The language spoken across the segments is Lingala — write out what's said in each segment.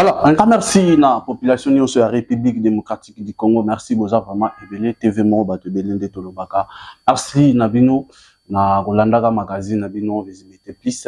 Voilà, un grand merci à la population de la République démocratique du Congo. Merci Boza vraiment Ebele TV Moba de Belende Tolobaka. Merci Nabino na Rolanda magazine Nabino Visibilité Plus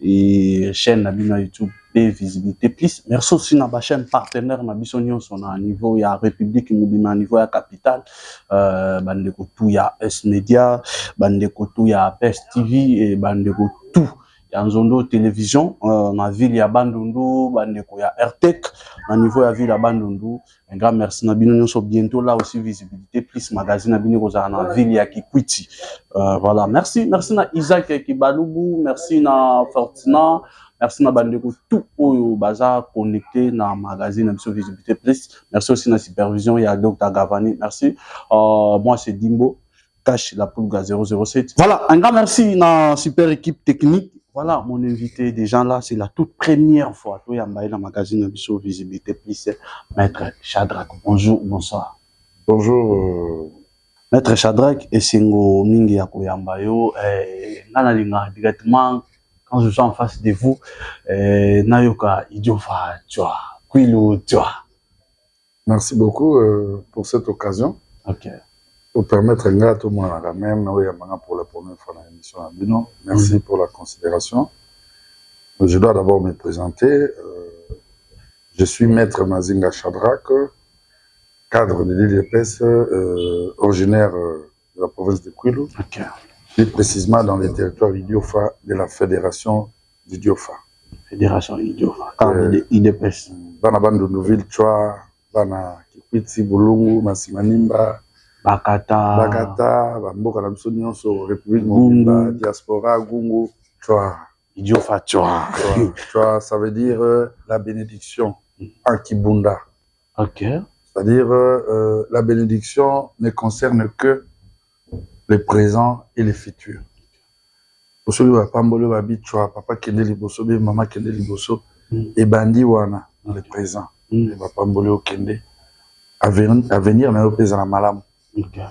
et chaîne Nabino YouTube et Visibilité Plus. Merci aussi na ba chaîne partenaire Nabisonio son à niveau ya République Moubima niveau ya capitale bandeko tout ya S Media, bandeko tout ya PES TV et bandeko tout ya Nzondo télévision na ville ya Bandundu bandeko ya RTEC na niveau ya ville ya Bandundu. Un grand merci na bino nyonso bientôt là aussi Visibilité Plus magazine na bino kozala na ville ya Kikwiti. Voilà, merci na Isaac Kibalubu, merci na Fortina, merci na bandeko tout oyo baza connecté na magazine na biso Visibilité Plus. Merci aussi na supervision ya Dr Gavani. Merci. Moi c'est Dimbo Cash la Pulga 007. Voilà, un grand merci na super équipe technique. Voilà, mon invité des gens là, c'est la toute première fois. Toi, Yambaye, dans le magazine Abisso Visibilité Plus, Maître Shadrack. Bonjour, bonsoir. Bonjour. Maître Shadrack, et Singo Mingi Yako Yambayo, directement, quand je suis en face de vous, Nayoka Idiofa, tu vois, Quilo, tu vois. Merci beaucoup pour cette occasion. Ok. Pour permettre à tout le monde même pour la première fois dans l'émission Abino. Merci pour la considération. Je dois d'abord me présenter. Je suis Maître Mazinga Shadrack, cadre de l'IDPS, originaire de la province de Kwilu, Ok. plus précisément dans les territoires Idiofa de la fédération d'Idiofa. Fédération Idiofa, cadre de l'IDPS. Bana Bandundu Chwa, Bana Kikwiti, Bulungu, Masimanimba, Bakata, Bamboka Namso Nyonso, République Mobimba, Diaspora, Gungu, Chwa. Idiofa, Chwa. Chwa, ça veut dire la bénédiction en Kibunda. Ok. C'est-à-dire la bénédiction ne concerne que le présent et le futur. Pour ceux qui ne pas dit Chwa, papa Kende Liboso, maman Kende Liboso, et Bandi Wana, dans le présent. Et papa Mbolo Kende. À venir, mais au présent, Malam. Okay.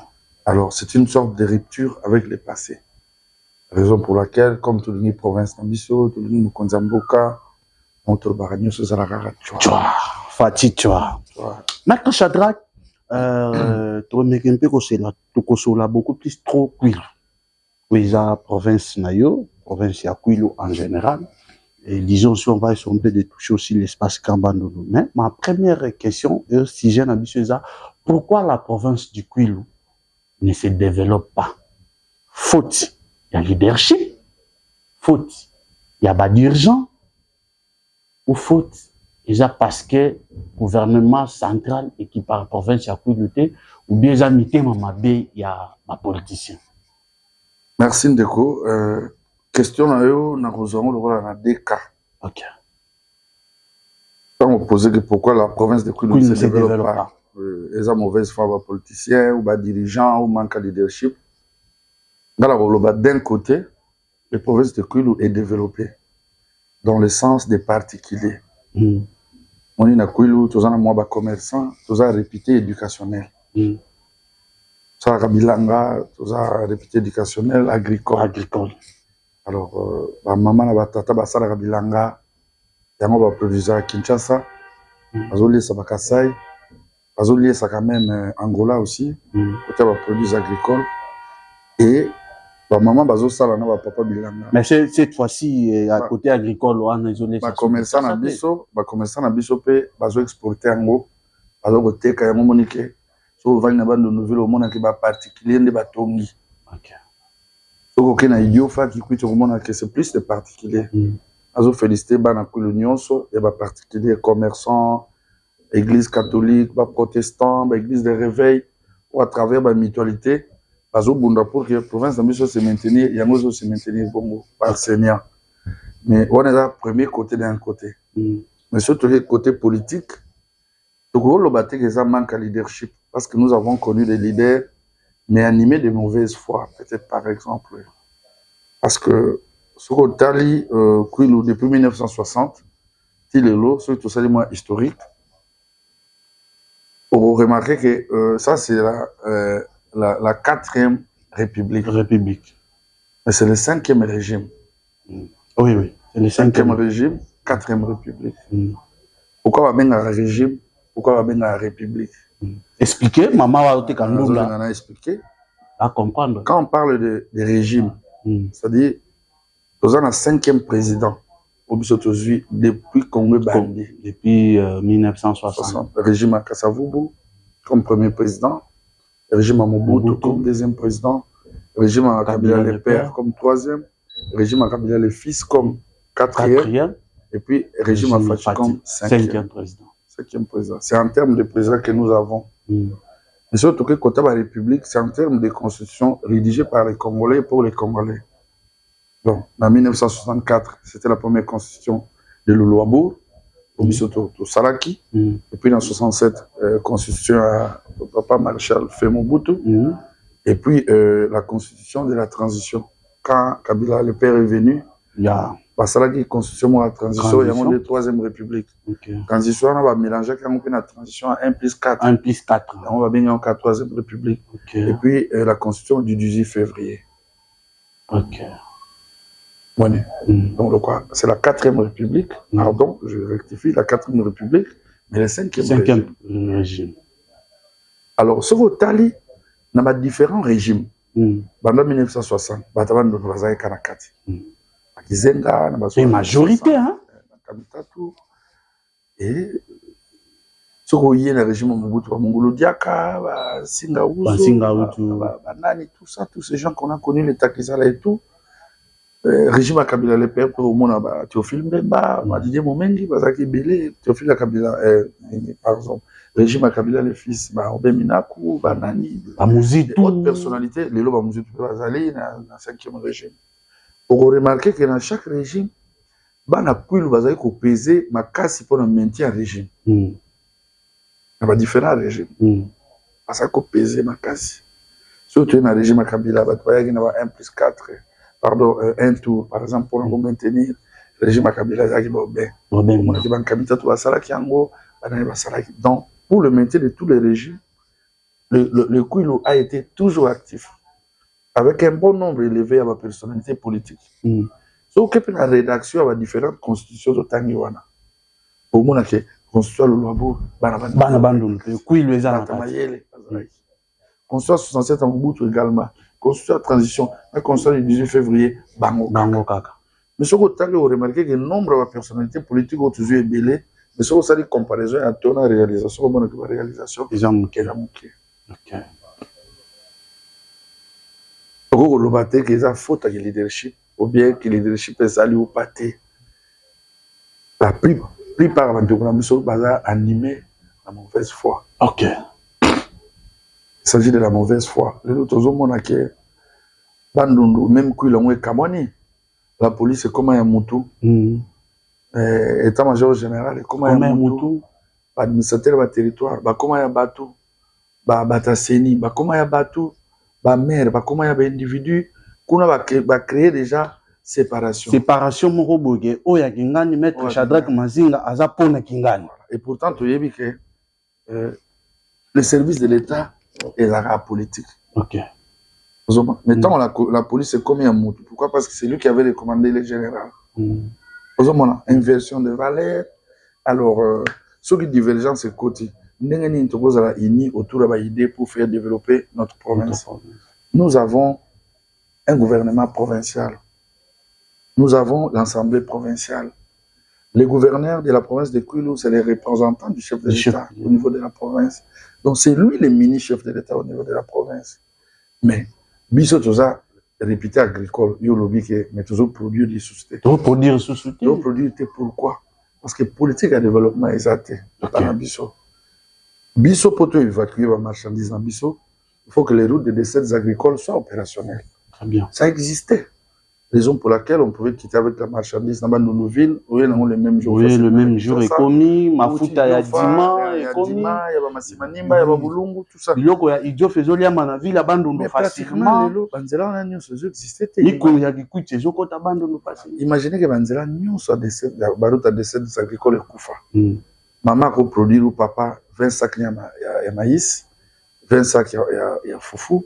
Alors, c'est une sorte de rupture avec le passé. Raison pour laquelle, comme tout le monde province Nambiso, tout le monde Konzamboka, Monto Baragno, Sezalagara, Chwa. Fati Chwa. Maître Shadrack, tu remarques un peu que c'est là, tu consoles beaucoup plus trop Kwilu. Kwiza, province Nayo, province ya Kwilu en général. Et disons, si on va essayer un peu de toucher aussi l'espace Kambandolo. Mais ma première question, si j'ai un habitué ça, pourquoi la province du Kwilu ne se développe pas? Faute, il y a leadership. Faute, il y a pas d'urgence. Ou faute, déjà parce que le gouvernement central et qui par province il y a Kwilu, ou bien ils ont mis il y a ma politicien. Merci Ndeko. Question na yo na kozongo lokola na deux cas. Ok. Quand on posait que pourquoi la province de Kwilu ne se développe pas. Les mauvaises fois politiciens ou dirigeants ou manque de leadership. D'un côté, la province de Kwilu est développée dans le sens des particuliers. On est à Kwilu, tous en moi commerçants, tous en réputé éducationnel. Ça Rabilanga, tous en réputé éducationnel agricole. Alors, maman na tata basala Rabilanga, yango ba produire à Kinshasa, bazoli sa Kasai. Bazolier ça quand même Angola aussi, côté va produits agricoles et maman bazo sala na papa bilanga. Mais cette fois-ci à côté agricole on a isolé ça. Commerçant na biso pe bazo exporter ango, bazo koteka yango monike. So vali na bando nouvelle au monde qui ba particulier nde batongi. OK. So ko na Idiofa qui kwito komona que c'est plus de particuliers. Bazo féliciter bana Kwilu nyonso et ba particulier commerçants Église catholique, protestant, église de réveil, ou à travers la mutualité, pour que la province de se maintenir, il y a se maintenir par Seigneur. Mais on est là, premier côté d'un côté. Mais surtout le côté politique, le manque de leadership, parce que nous avons connu des leaders, mais animés de mauvaise foi, peut-être par exemple. Parce que, sur le Tali, depuis 1960, Tilelo, surtout ça, les historique. Vous remarquez que ça, c'est la 4e République. Mais c'est le 5e régime. Oui. C'est le 5e régime, 4e République. Pourquoi va un régime? Pourquoi va une république? Expliquez, maman va te Kandoula. On a expliqué. À comprendre. Quand on parle de régime, c'est-à-dire, nous avons un 5e président depuis Congo Bandi. Depuis 1960. Le régime à Kasavubu comme premier président, le régime à Mobutu comme 2e président, le régime à Kabila le père comme 3e, le régime à Kabila le fils comme 4e, et puis le régime à Fachi comme 5e président. 5e président. C'est en termes de président que nous avons. Mais surtout que côté de la République, c'est en termes de constitution rédigée par les Congolais pour les Congolais. Donc, en 1964, c'était la première constitution de Luluabour, au Bisoto Salaki. Et puis en 67, constitution à papa maréchal Mobutu. Et puis la constitution de la transition. Quand Kabila le père est venu, Salaki constitution de la transition, il y a une 3e république. Transition, on va mélanger quand on fait la transition à 1+4. 1+4. On va bien en 3e république. Et puis la constitution du 18 février. Ok. Ouais. Donc, c'est la 4e république. Pardon, je rectifie, la 4e république, mais la 5e régime. Alors, ce que Tali, il y a différents régimes. Pendant 1960, il y a 44. C'est une majorité, hein? Et ce qu'il y a dans le régime Mobutu, Mongolo Diaka, Singaoutu, Banani, tout ça, tous ces gens qu'on a connus, les Takizala et tout. Régime à Kabila le père pour mon Théophile Mbemba, Didier Momengi, Bazaki Belé, Théophile Kabila, par exemple, régime à Kabila le fils, Obé Minakou, Banani, d'autres personnalités, les lois Mouzitou Bazali, dans le 5e régime. Pour remarquer que dans chaque régime, Bana Kouilou Bazali ko peser ma casse pour le maintien en régime. Il y a différents régimes. Parce qu'on peser ma casse. Surtout dans le régime à Kabila, il y a 1+4. Pardon, un tour, par exemple, pour maintenir le régime à Kabila, donc, pour le maintien de tous les régimes, le Kouilou a été toujours actif, avec un bon nombre élevé à ma personnalité politique. Donc, la rédaction a différentes constitutions de Tangiwana. Pour moi, la constitution de Luabo, le Kouilou est à la constitution 67 en Mobutu également. Constitution de transition, la constitution du 18 février, Bango Kaka. Mais ce que vous avez remarqué que le nombre de personnalités politiques ont toujours ébélé, mais ce que vous avez comparaison à ton réalisation, la réalisation, ils ont manqué. Ok. Vous avez que ça faute à leadership, ou bien que le leadership est allé au pâté. La plupart de nos gens sont animés à mauvaise foi. Ok. Il s'agit de la mauvaise foi. Les autres hommes qui même qui l'ont Kamani, la police est comme un moutou, état-major général est comme un moutou, administrateur du territoire, comme un bateau, bataseni, comme un bateau, maire, comme un individu, qu'on va créer déjà séparation. Séparation, mon robot, oya kingani, maître Shadrach Mazinga, azapona kingani. Et pourtant, tu as vu que le service de l'État est la politique. Ok. Mettons la police est comme un mouton. Pourquoi? Parce que c'est lui qui avait recommandé les généraux. Inversion de valeur. Alors, ce qui divergent, c'est côté. Nous avons unis autour de l'idée pour faire développer notre province. Nous avons un gouvernement provincial. Nous avons l'Assemblée provinciale. Les gouverneurs de la province de Kouilou, c'est les représentants du chef de l'État au niveau de la province. Donc, c'est lui le mini-chef de l'État au niveau de la province. Mais, Biso Toza, réputé agricole, il y a lobby qui mais toujours produire des sociétés. Toujours produire sociétés. Toujours produire, pourquoi? Parce que politique de développement est exacté. Dans Biso. Biso, pour évacuer la marchandise dans Biso, il faut que les routes de dessertes agricoles soient opérationnelles. Très bien. Ça existait. Raison pour laquelle on pouvait quitter avec la marchandise dans nos villes, oui, le même jour. Oui, le même jour est commis, Mafuta ya Dima, il y a Massimanimba, il y a Bulungu, tout ça. Il y a Idio Fezolia Manavi, la bande nous facilement. Banzela on a nion ce existait. Iko ya kikuche zoko ta bande nous facilement. Imaginez que Banzela nion soit des baruta des services agricoles kufa. Maman ko produire ou papa 20 sacs ya maïs, 20 sacs ya foufou,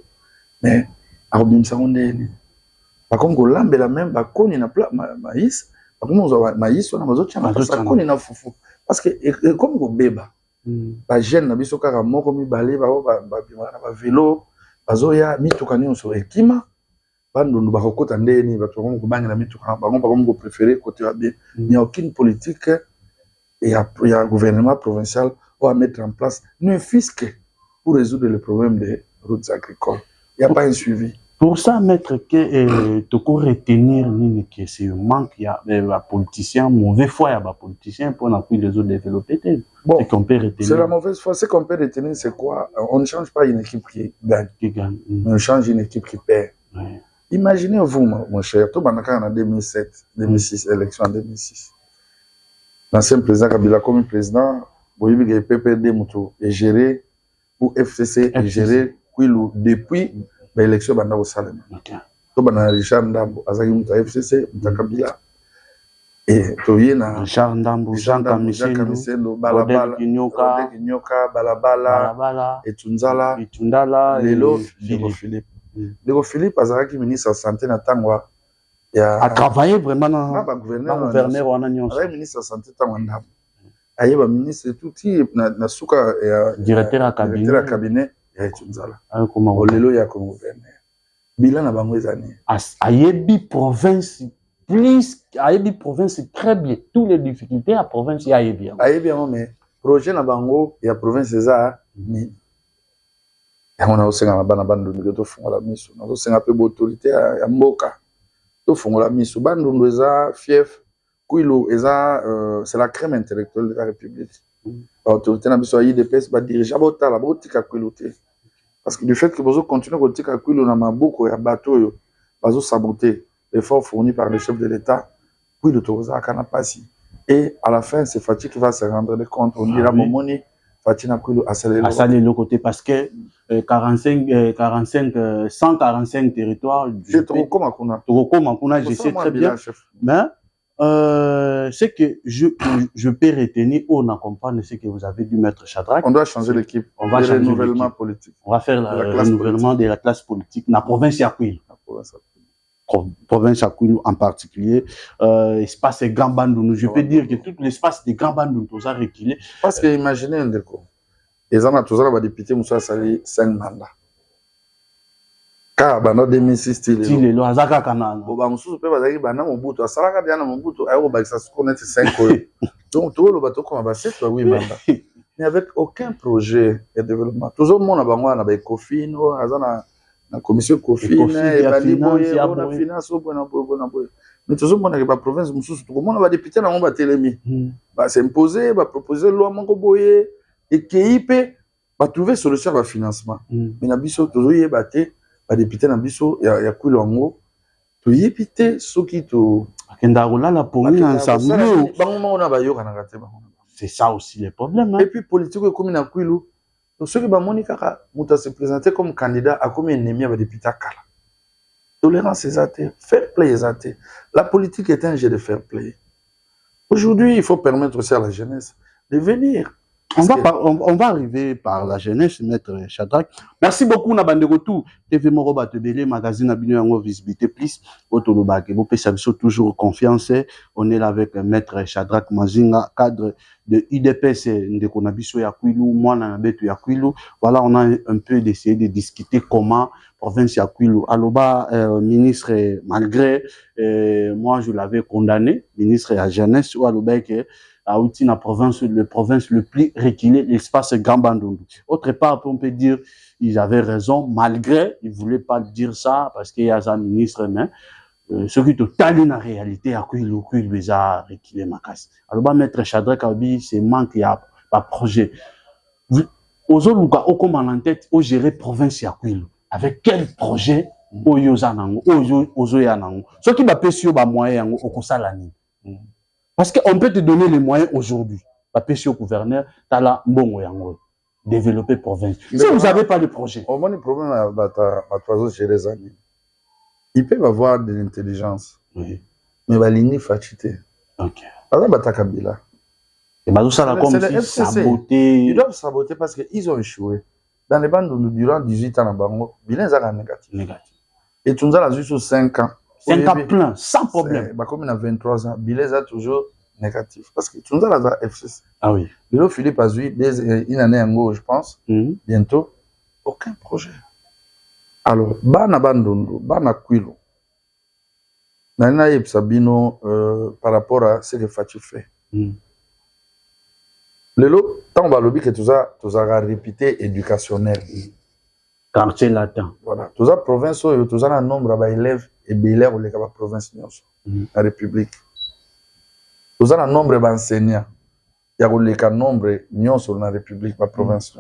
mais à Robinson on est par contre, l'ambe la même, koni na maïs. Par contre, maïs, on a besoin de koni na foufou. parce que comme Beba, ba jeune na biso kaka moko mibale ba vélo bazoya mituka nyonso ekima bandundu bakokota ndeni bato bango kobangela mituka bango bango préféré côté ya bien. Il n'y a aucune politique et il y a un gouvernement provincial ou à mettre en place ne fisc pour résoudre le problème des routes agricoles. Il n'y a pas un suivi. Pour ça, maître, que tu peux retenir que c'est un manque, il y a des politiciens, mauvais foi, il y a des politiciens pour les autres développer. Bon, c'est qu'on peut retenir. C'est la mauvaise foi. Ce qu'on peut retenir, c'est quoi? On ne change pas une équipe qui gagne. On change une équipe qui perd. Ouais. Imaginez-vous, mon cher, tout en 2007, 2006, élection en 2006. L'ancien président Kabila comme président, le PPD est géré, ou FCC est géré, depuis l'élection de Salem. Tout le Richard Ndambo, Azagi FCC, Kabila. Et Richard Ndambo, Jean Kamisendo, Balabala, Kinyoka, Balabala, et Tunzala, Lelo, Philippe. Philippe Azaraki, ministre de la Santé, a travaillé vraiment dans le gouverneur. Il ministre de la Santé, il y a ministre de tout, directeur à cabinet. Il y a Tunzala. Lelo, il y a comme gouverneur. Bilan à Bangois années. Ayebi province, plus, Ayebi province très bien. Toutes les difficultés à province, il y a Ayebi. Ayebi, mais projet à Bango, il y a province César, mais. On a aussi un bande de fond la mise. On a aussi un peu d'autorité à Mboka. Tout fond la mise. Bande de fief, Kouilo, c'est la crème intellectuelle de la République. L'autorité n'a pas IDPS, va diriger la boutique à Kouilo. Parce que du fait que vous continuez à boutique à Kouilo, on a beaucoup de bateaux, vous saboter l'effort fourni par le chef de l'État. Kouilo, tout ça, Kanapasi. Et à la fin, c'est Fatih qui va se rendre compte. On dira Momoni. Fatina Kouilo à saler le côté parce que 145 territoires. C'est trop comme Akuna. Je sais très bien. Mais ce que je peux retenir, on accompagne ce que vous avez dû mettre Shadrach. On doit changer l'équipe. On va changer renouvellement politique. On va faire le renouvellement de la classe politique. La province Yakouil. Province Yakouil en particulier. Espace Grand Bandounou. Je peux dire que tout l'espace des Grand Bandounou, tout ça reculé. Parce que imaginez un déco. Les gens tous les députés Moussa Sali 5 mandats. Car dans 2006 il est là Azaka Kanana. Boba Moussa peut pas dire bana Mobutu Salaka Diana Mobutu ayo ba ça se connaît 5 donc tout le bateau comme ba 7 8 mandats. Mais avec aucun projet de développement. Toujours mon na bango na ba Ecofin azana la commission Ecofin et ba liboye na finance bona. Mais toujours mon na ba province Moussa tout le monde va député na ba telemi. Ba s'imposer, ba proposer loi moko boye et KIP va trouver solution à financement. Mais na biso toujours yebate ba député na biso ya Kouilongo to yebite soki to akenda kolala pongi ensemble. Bango na ba yoka na kate bango. C'est ça aussi le problème. Et puis politique comme na Kouilou. Donc ceux qui ba moni kaka muta se présenter comme candidat à comme ennemi à député kala. Tolérance exacte, fair play exacte. La politique est un jeu de fair play. Aujourd'hui, il faut permettre aussi à la jeunesse de venir. On va arriver par la jeunesse, maître Shadrach. Merci beaucoup, Nabandego tout. TV Moroba Tebele, magazine Abino Yango Visibilité Plus. Otolobake, vous pouvez toujours confiance. On est là avec maître Shadrach Mazinga, cadre de IDPS de Konabiso Yakouilou, moi Nabetu Yakouilou. Voilà, on a un peu essayé de discuter comment province Yakouilou. Aloba, ministre, malgré, moi je l'avais condamné, ministre à jeunesse, ou Aloba que à outil la province le plus reculé, l'espace Grand Bandundu. Autre part, on peut dire, ils avaient raison, malgré, ils voulaient pas dire ça, parce qu'il y a un ministre, mais, ce qui est totalement la réalité, à quoi il les a reculé ma casse. Alors, maître Shadrach Kabi, c'est manque, il y a pas projet. Aux autres, au comme en tête, au gérer province Yakouilou. Avec quel projet, au Yozanango, au Zoyanango. Ce qui va payer sur les moyens, au Kosalani. Parce qu'on peut te donner les moyens aujourd'hui. La pêche au gouverneur, tu as la bon développer province. Si vous n'avez pas de projet. Au moins, le problème à gérer les amis. Ils peuvent avoir de l'intelligence. Oui. Mais la ligne fatiguée. Ok. Par exemple, Kabila. Et bah, ça là comme si saboter. Ils doivent saboter parce qu'ils ont échoué. Dans les bandes durant 18 ans, Bango, bilan ça négatif. Et tu nous as juste 5 ans. 5 ans plein, sans problème. Comme il a 23 ans, Bilez a toujours négatif. Parce que tu nous as la FCC. Ah oui. Le Philippe a eu une année en gros, je pense, bientôt, aucun projet. Alors, Bana Bandondo, Bana Kwilo, Nana Yep Sabino, par rapport à ce que Fatih fait. Lelo, tant on va lobby que tu as répété éducationnel. Quartier latin. Voilà. Tu as province, tu as un nombre d'élèves et belair ou les province, la République. Tu as un nombre d'enseignants. Il y a un nombre sur la République, la province.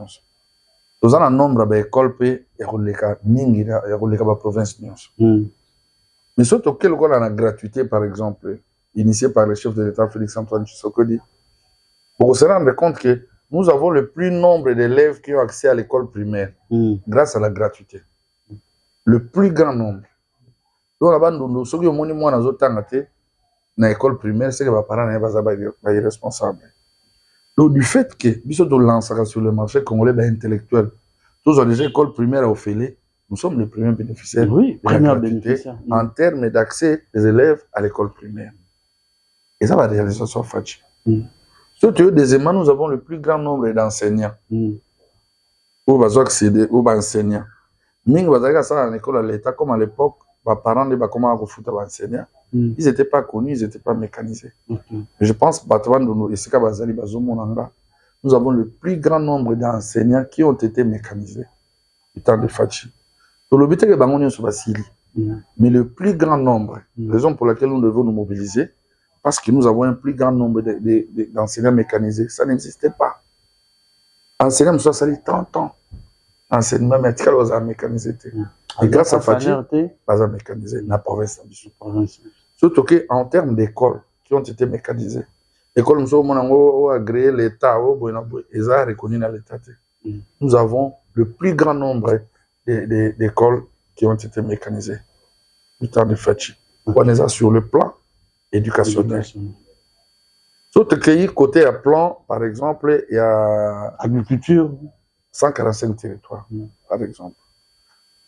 Tu as un nombre d'écoles, il y a la province. Mais surtout, quelle est la gratuité, par exemple, initiée par le chef de l'État, Félix-Antoine Tshisekedi, pour se rendre compte que nous avons le plus nombre d'élèves qui ont accès à l'école primaire grâce à la gratuité. Le plus grand nombre. Donc, là-bas, ceux qui ont moins dans l'école primaire, c'est que les parents sont irresponsables. Donc, du fait que, bisous de lancer sur le marché congolais intellectuel, tous les écoles primaires au Félé, nous sommes les premiers bénéficiaires en termes d'accès des élèves à l'école primaire. Et ça va réaliser sur Fatih. Surtout, deuxièmement, nous avons le plus grand nombre d'enseignants. Où va accéder, où va enseigner. Ming va ça à l'école à l'État, comme à l'époque, les parents de comment refouter les enseignants. Ils n'étaient pas connus, ils n'étaient pas mécanisés. Je pense que nous avons le plus grand nombre d'enseignants qui ont été mécanisés du temps de Fatih. Mais le plus grand nombre, raison pour laquelle nous devons nous mobiliser, parce que nous avons un plus grand nombre d'enseignants mécanisés. Ça n'existait pas. Enseignants, ça fait 30 ans. Enseignement médical, on a mécanisé. Et grâce à Fatih, on a mécanisé dans la province. Surtout qu'en termes d'écoles qui ont été mécanisées, l'école, nous a agréé l'État, ils ont reconnu dans l'État. Nous avons le plus grand nombre d'écoles qui ont été mécanisées du temps de Fatih. On est sur le plan éducationnel. Surtout que côté à plan, par exemple, il y a agriculture, 145 territoires, par exemple.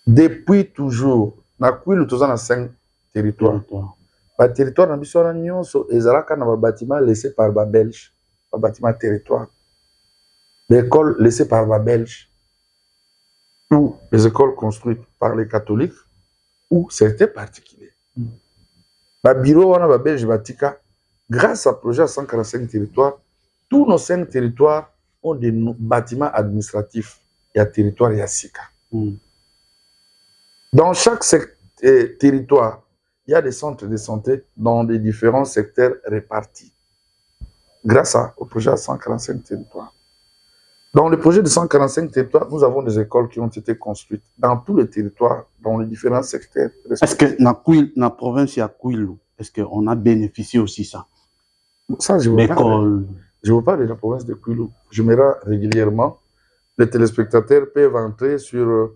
Depuis toujours, nous avons 5 territoires. Les territoires dans les bâtiments laissés par les Belges, les bâtiments territoires. Les écoles laissées par les Belges, ou les écoles construites par les catholiques, ou certains particuliers. Le bureau de Belge Batika, grâce à projet à 145 territoires, tous nos 5 territoires ont des bâtiments administratifs. Il y a territoire, il y a SICA. Dans chaque territoire, il y a des centres de santé dans des différents secteurs répartis. Grâce au projet à 145 territoires. Dans le projet de 145 territoires, nous avons des écoles qui ont été construites dans tous les territoires, dans les différents secteurs. Est-ce que dans la province, il y a Kouilou? Est-ce qu'on a bénéficié aussi ça? Ça, je veux pas de la province de Kouilou. Je me rends régulièrement. Les téléspectateurs peuvent entrer sur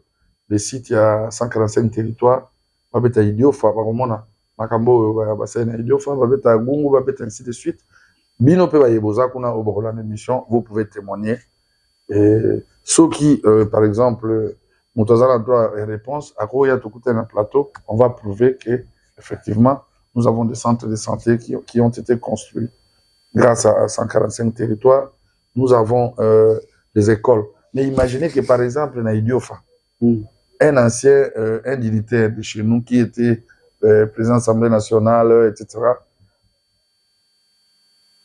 les sites, il y a 145 territoires. Babeta Idiofa, Baromona, Makambo, Bassena Idiofa, Babeta Gungu, Babeta, ainsi de suite. Bino pe Bayeboza, kuna au Borola d'émission, vous pouvez témoigner. Et ceux qui, par exemple, Moutazala droit et réponse, à quoi il y a tout un plateau, on va prouver que, effectivement, nous avons des centres de santé qui ont été construits grâce à 145 territoires. Nous avons des écoles. Mais imaginez que, par exemple, dans Idiofa, un ancien, un dignitaire de chez nous qui était président de l'Assemblée nationale, etc.,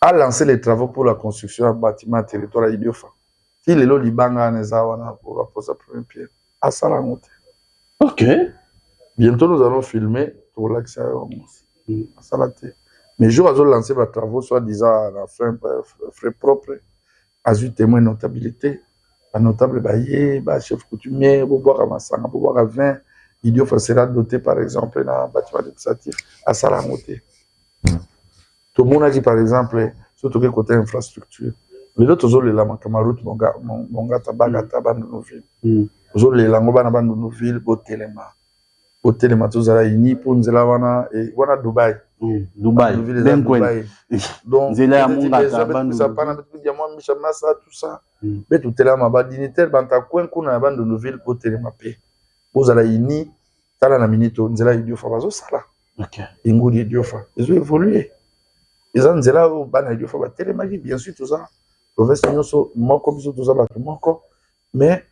a lancé les travaux pour la construction d'un bâtiment à territoire à Idiofa. Si les lots Libanga Nezawana pour poser sa première pierre, à Salamote. Ok. Bientôt, nous allons filmer pour l'accès à Salate. Mais je vais lancer mes travaux, soi-disant, à la fin, frais propres, à eu témoin de notabilité. Un notable baillé, chef coutumier, pour boire à Massanga, pour boire à vin. Idiofa sera doté, par exemple, dans un bâtiment administratif à Salamote. Tout le monde a dit, par exemple, surtout que côté infrastructure, les autres ont les lames, Kamarout, Monga, Tabagata, Bandonoville. Ils ont les langues, Bandonoville, Botelema. Botelema, tous à la Ini, Ponzelawana, et voilà Dubaï. Dubaï. Dubaï. Donc, Zéla Mungata, tout ça. Mais tout est là, ma dignitaire, Banta Coin, Kuna, Bandonoville, Botelema, vous à la Ini, Tala, la Minito, Nzela, Idiofa, Vazo, Sala. Ok. Ingudi, Idiofa. Ils ont évolué. ils ont nzela au bana il faut batelemaki bien sûr tout ça province nyonso moko biso tout ça bato moko mais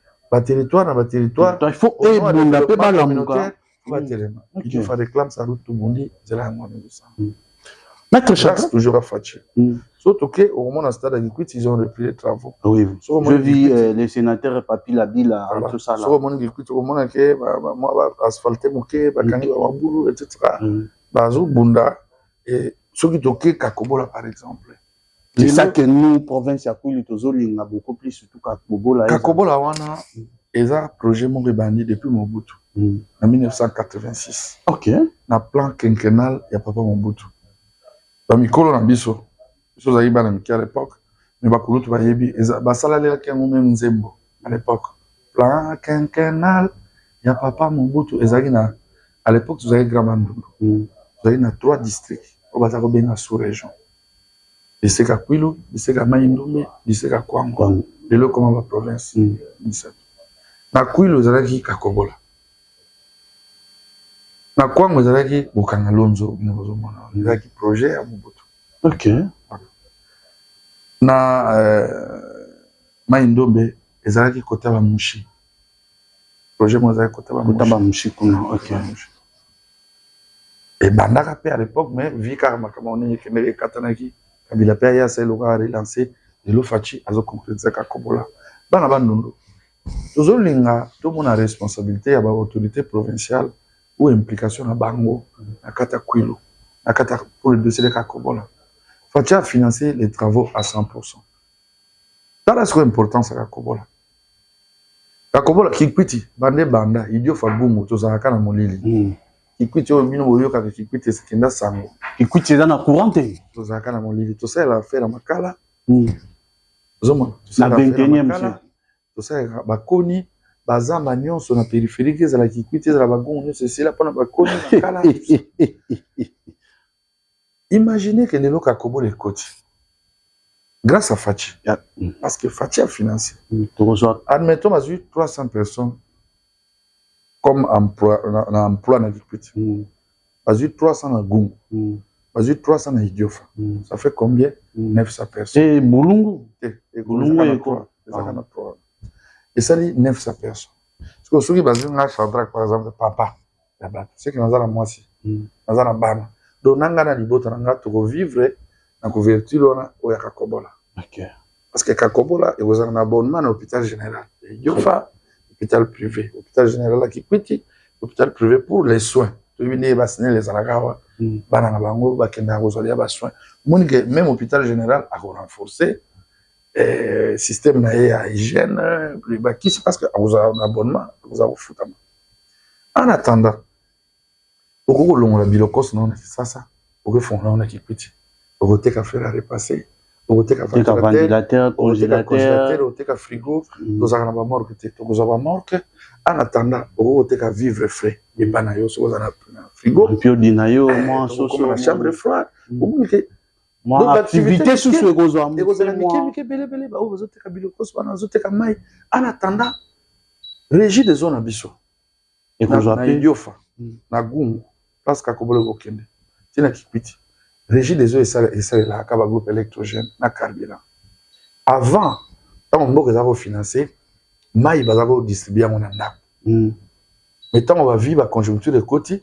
territoire na territoire il faut ebunda pe balamuka batelema il faut réclame sa route tout bondi nzela yango na ça Maître Chaka toujours à Fatih. Surtout qu'au moment où stade Gikwit, ils ont repris les travaux. Oui, je vis les sénateurs Papi Labila, tout ça là. Sur le moment Gikwit, au moment où moi asphalté moké, bakani wabulu, etc. Bazo bunda et ceux qui toquent Kakobola par exemple. C'est ça que nous province ya Kouili tozoli nga beaucoup plus surtout Kakobola. Kakobola wana eza projet mon rebandi depuis Mobutu en 1986. OK. Na plan quinquennal ya papa Mobutu. Mikolo na biso biso zali bana miki à l'époque mais bakolo to bayebi basala lela kengo même nzembo à l'époque plan quinquennal ya papa Mobutu ezali na à l'époque tu avais grand Bandundu zali na 3 districts au bazako benga sous région district ya Kwilu district ya Mai-Ndombe district ya Kwango lelo comme la province 17 na Kwilu ezalaki Kakobola na Kwango ezalaki Bokanga Lonzo binozomona ezalaki projet ya Mobutu. OK. Na Mai-Ndombe ezalaki côté ba Mushi projet mo ezalaki côté ba Mushi kuna. OK. Et bandaka pe à l'époque mais vika makamoni kendele katanaki kabila pe ya c'est le gars relancé de lo Fachi azo concrétiser Kakobola bana bandundu tozolinga to mona responsabilité ya ba autorité provinciale ou implication à bango à kata Kwilu à kata pour le dossier de Kakobola Fachi a financé les travaux à 100%. Ça a son importance à Kakobola. Kakobola Kikwiti bande banda idio fabumu to za kana molili. Kikwiti o bino boyo ka Kikwiti sekenda sango. Kikwiti dans la courante to za kana molili to ça la faire makala. Zoma na 21e siècle. To ça bakoni bazamba nyonso na périphérique za la Kikwiti za la bagongo c'est là pona bakoni makala. Imaginez que les locaux à Kakobola est côté. Grâce à Fachi. Parce que Fachi a financé. Admettons, on a eu 300 personnes comme emploi dans Kikwiti. On a eu 300 à Goum. On a eu 300 à Idiofa. Ça fait combien? 900 personnes. Et Boulungu. Et ça dit 900 personnes. Parce que ceux qui basent dans la par exemple, papa, c'est que nous avons moi aussi. Nous avons Bana. Donc, nous avons vivre la couverture au Kakobola. OK. Parce que Kakobola, il y a un abonnement à l'hôpital général. Il y a l'hôpital privé. L'hôpital général qui quitte, l'hôpital privé pour les soins. Tu veux dire, les Alagawa, Bananabango, Bakenda, Rosalia, Bassoin. Même l'hôpital général a renforcé le système d'hygiène. C'est parce que vous avez un abonnement, vous avez un foot. En attendant, pourquoi l'on a bilokos non ça pourquoi font là on a qui petit pourquoi t'es qu'à faire à repasser pourquoi t'es qu'à faire ventilateur congélateur t'es qu'à frigo nous avons pas mort que t'es nous avons mort que en attendant pourquoi t'es qu'à vivre frais et banayo sur un frigo et puis dinayo moi comme la chambre froide ou que moi activité sous ce gozo et vous allez miquer belé bah vous êtes qu'à bilokos bana vous êtes qu'à mai en attendant régie des zones abisso et vous appelez Idiofa na Gungu parce qu'à Kakobola Bokende, c'est la Kikwiti. Régie des eaux et ça la Kaba groupe électrogène na carburant. Avant, quand on va financer, maï va distribuer à mon anda. Mais tant on va vivre la conjoncture de côté,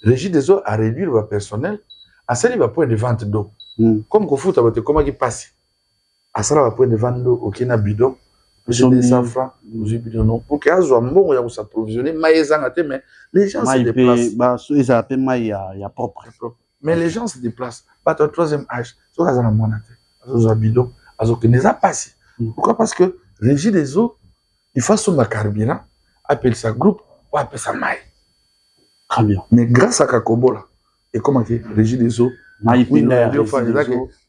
régie des eaux a réduit le personnel, à ça il va point de vente d'eau. Comme qu'on fout avec comment qui passe. À ça va point de vente d'eau au Kenya bidon. J'ai des 100 francs, j'ai bidon non. Pour qu'il y ait un bon, il y a s'approvisionner, mais les gens se déplacent. Ils appellent maï, il y a propre. Mais les gens se déplacent. Pas au troisième âge. Sur la zone monate. Azo bidon, azo que n'est pas passé. Pourquoi? Parce que régie des eaux, il faut son carburant, appelle ça groupe ou appelle ça maï. Très bien. Mais grâce à Kakobola, et comment que régie des eaux, maï penda,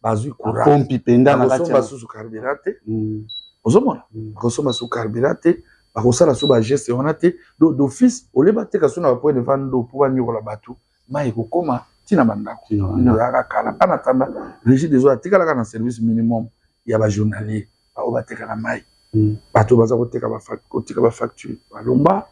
bazu courant. Pompi penda na katia. Bazu sous carburant. Ozomona kosoma sous carburant bakosala sous ba geste wana te d'office oleba te kaso na point de vendre pour banyokola bato mai kokoma tina bandako ina kala ana tamba régie des eaux atikala kana service minimum ya ba journalier ba obateka na mai bato baza koteka ba facture balomba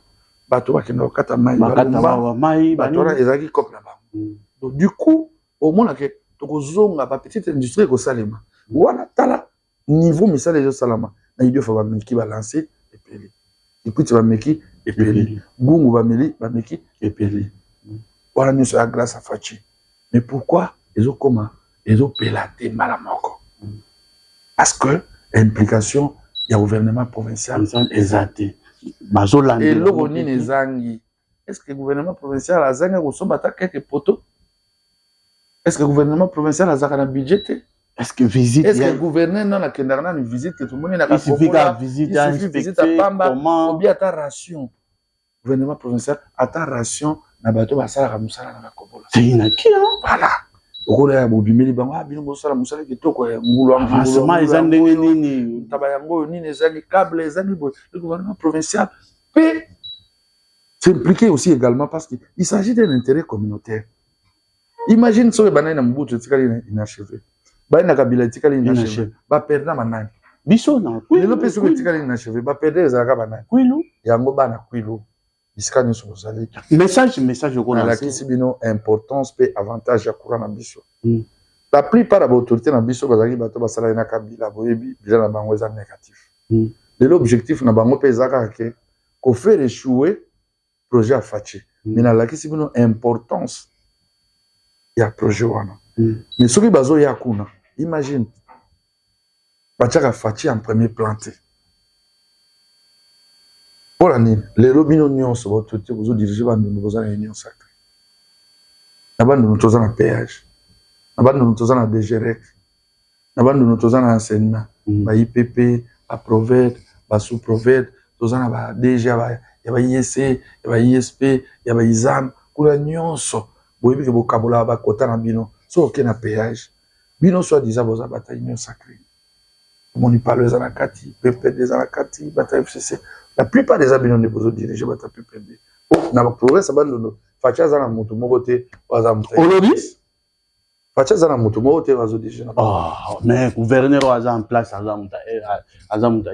bato bakenda kokata mai balomba mai bato ezaki cop na bango donc du coup au moins que to kozonga ba petite industrie ko salema wana tala niveau misala ezo salama na idée fa ba meki ba lancer epeli ikuti ba meki epeli gungu ba meki epeli wana nyonso ya grâce à Fachi mais pourquoi ezo koma ezo pelate malamoko parce que implication ya gouvernement provincial exact bazolanda et le roni nezangi est-ce que le gouvernement provincial a zanga ko somba ta quelques poteaux est-ce que le gouvernement provincial a zanga budget est-ce que visite est-ce que le gouverneur non la kendarna une visite tout le monde n'a il suffit qu'à visite à Pamba ou bien ta ration gouvernement provincial à ta ration na bato basala ka musala na bakobola c'est inaki voilà okola ya bobimeli bango bino bosala musala kitoko ya ngulu avancement eza ndenge nini taba yango nini ezali câble ezali le gouvernement provincial peut s'impliquer aussi également parce qu'il s'agit d'un intérêt communautaire. Imagine si on a un bout de inachevé. Bah, il a kabila tikali inachevé. Bah, perdre manani. Biso na. Les lopes sur tikali inachevé. Bah, perdre les arabe manani. Kwilu. Yango ba na kwilu. Iskani sur zali. Message qu'on a. La kisibino importance pe avantage ya courant na biso. La plupart des autorités na biso bazali bato basala na kabila boyebi bila na bango eza négatif. L'objectif na bango pe ezaka ke ko faire échouer projet à Fachi. Mais na lakisi bino importance ya projet wana. Mais soki bazo ya kuna, imagine bachaka Fachi en premier planté. Pour l'année, les lobino nyonso autorité vous diriger bandu nous na union sacrée. Na bandu nous toza na péage. Na bandu nous toza na DGREC. Na bandu nous toza na enseignement. Ba IPP, ba Proved, ba sous-Proved, toza na ba DG ba ya ba ISC, ya ba ISP, ya ba ISAM, kula nyonso boyebi ke bokabola ba kota na bino so ok na péage bino soit disant boza bata union sacrée moni parle za na kati PPD za na kati bata FCC la plupart des abino ne bozo diriger bata PPD na ba province bandono facha za na mutu mobote baza mutu olobis facha za na mutu mobote bazo diriger mais gouverneur waza en place aza mutu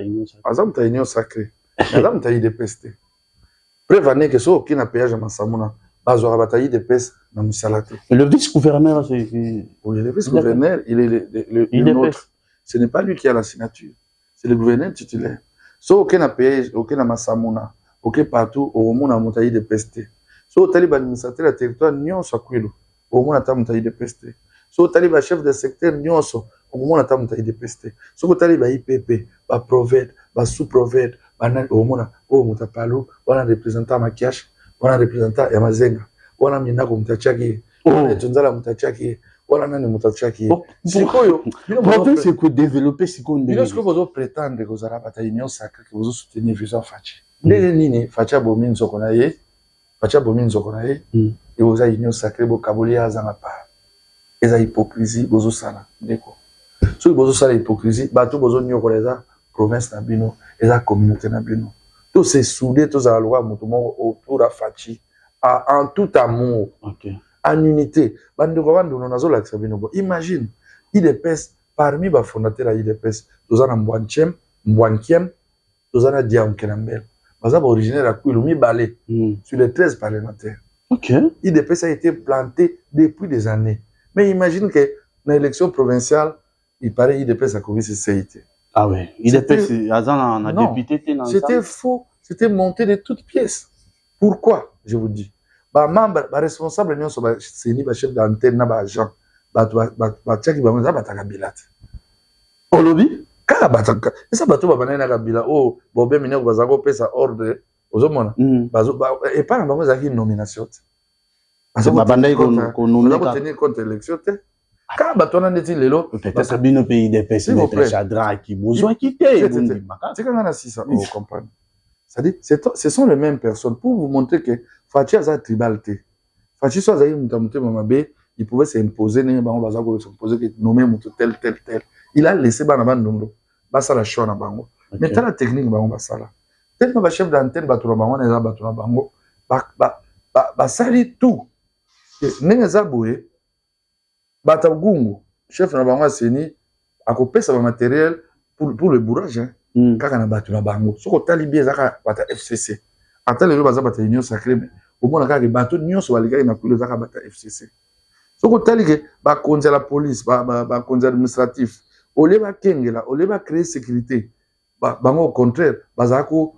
union sacrée aza mutu IDPS prévenez que so ok na péage masamuna bazora bataille de pes na misalate. Le vice-gouverneur c'est oui, le vice-gouverneur, il est le nôtre. Ce n'est pas lui qui a la signature. C'est le gouverneur titulaire. So aucun pays, aucun masamuna, aucun partout au monde a montaille de peste. So taliban administrateur le territoire nyon so kwilo. Au monde a montaille de peste. So taliban chef de secteur nyon so au monde a montaille de peste. So taliban IPP, ba Proved, ba sous-Proved, ba au monde au mutapalo, wana représentant makiash. Wana representa ya mazenga wana minako mutachaki wana tunzala mutachaki wana nani mutachaki sikoyo bino c'est que développer siko ndenge bino siko bozo prétendre que zara bata union sacrée que bozo soutenir vision Fachi ndenge nini Fachi bomi nzoko na ye Fachi bomi nzoko na ye et boza union sacrée bo kaboli azanga pa eza hypocrisie bozo sala ndeko so bozo sala hypocrisie bato bozo nyoko leza province na bino eza communauté na bino. Tous ces soudés, tous à loi, autour de Fachi, en tout amour, en unité. Imagine, IDPS, parmi les fondateurs de IDPS, tous en Mbouankiem, tous en Diam Kenambel. Ils sont originaires à Kouiloumi Balé, sur les 13 parlementaires. IDPS a été planté depuis des années. Mais imagine que dans l'élection provinciale, il paraît IDPS a commis ses CIT. Ah oui, IDPS a député. C'était faux, c'était monté de toutes pièces. Pourquoi, je vous dis? Bah, membre, bah, responsable, c'est ni chef d'antenne, bah, agent, bah, tchaki, bah, batakabilat. Oh, lobby? Kaka bataka. Et ça, bah, tout, bah, kabila, oh, bon, ben, mineur, bah, zago, pesa, ordre, aux hommes, et pas, bah, zaki, nomination. Bah, bandai, qu'on nomme, on tenir compte de l'élection, quand batona neti lelo peut-être bien au pays des personnes de Chadra qui besoin quitter c'est quand on a 600 on comprend ça dit ce sont les mêmes personnes pour vous montrer que Fachi a tribalité Fachi soit zaï mutamute mamabe il pouvait s'imposer ne bango bazako s'imposer que nommer mutu tel il a laissé bana bandondo basala show na bango mais tant la technique bango basala tellement ba chef d'antenne batula bango na batula bango ba sali tout nenga zaboué Bata Gungu, chef na bango seni, akopesa ba matériel pour le bourrage hein. Kaka na batu na bango. Soko talibi ezaka bata FCC. Ata lelo baza bata union sacrée mais au moins kaka batu nyonso balikaki na kulo ezaka bata FCC. soko tali ke ba konza la police ba konza administratif ole ba kengela ole ba créer sécurité bango au contraire bazako